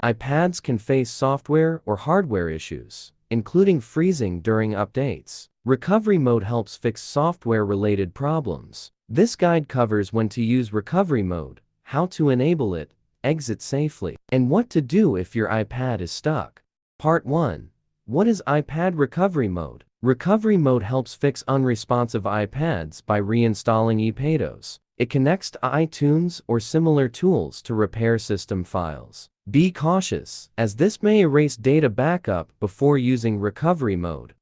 iPads can face software or hardware issues, including freezing during updates. Recovery mode helps fix software-related problems. This guide covers when to use recovery mode, how to enable it, exit safely, and what to do if your iPad is stuck. Part 1. What is iPad recovery mode? Recovery mode helps fix unresponsive iPads by reinstalling iPadOS. It connects to iTunes or similar tools to repair system files. Be cautious, as this may erase data backup before using recovery mode.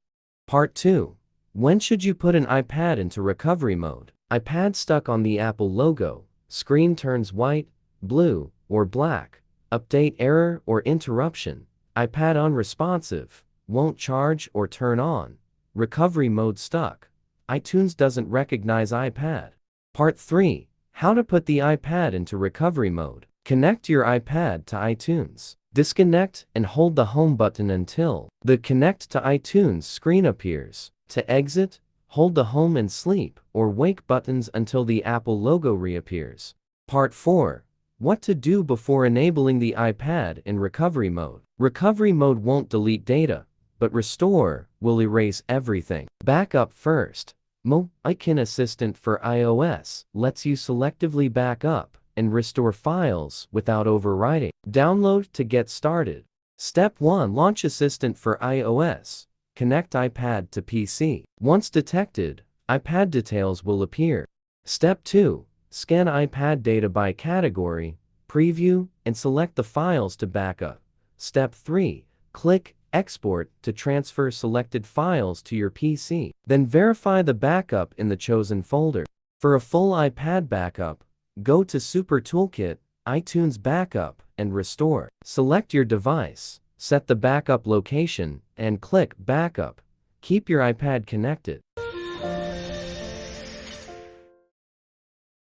Part 2. When should you put an iPad into recovery mode? iPad stuck on the Apple logo, screen turns white, blue, or black, update error or interruption, iPad unresponsive, won't charge or turn on, recovery mode stuck, iTunes doesn't recognize iPad. Part 3. How to put the iPad into recovery mode. Connect your iPad to iTunes. Disconnect and hold the home button until the Connect to iTunes screen appears. To exit, hold the home and sleep or wake buttons until the Apple logo reappears. Part 4. What to do before enabling the iPad in recovery mode. Recovery mode won't delete data, but restore will erase everything. Backup first. Icon Assistant for iOS lets you selectively back up and restore files without overwriting. Download to get started. Step 1. Launch Assistant for iOS. Connect iPad to PC. Once detected, iPad details will appear. Step 2. Scan iPad data by category, preview, and select the files to backup. Step 3. Click Export to transfer selected files to your PC. Then verify the backup in the chosen folder. For a full iPad backup, go to Super Toolkit, iTunes Backup, and Restore. Select your device, set the backup location, and click Backup. Keep your iPad connected.